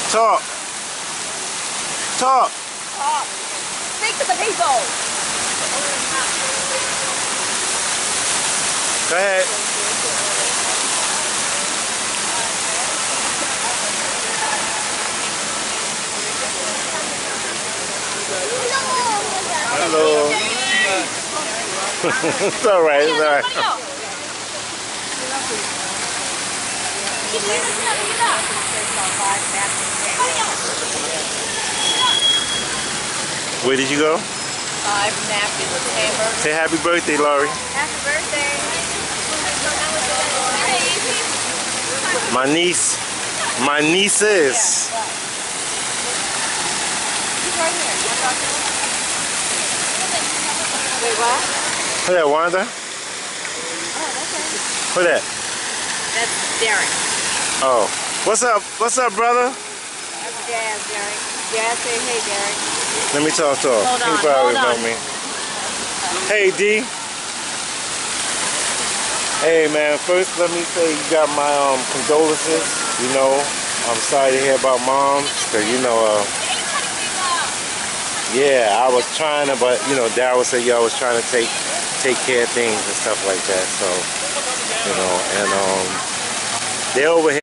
Talk. Talk. Talk. Speak to the people. Go ahead. Hello. It's all right. It's all right. Where did you go? 5 napkins with hamburger. Say happy birthday, Laurie. Happy birthday. My niece. My nieces. He's right here. Wait, what? Who that, Wanda? Oh, okay. Who that? That's Derek. Oh. What's up? What's up, brother? That's Jazz, Derek. Jazz, say hey, Derek. Let me talk to him. Hold on, He probably hold know on. me. Hey, D. Hey, man. First, let me say you got my condolences. You know, I'm sorry to hear about Mom. Cause you know, yeah, I was trying to, but you know, Daryl said y'all was trying to take care of things and stuff like that. So, you know, and they over here.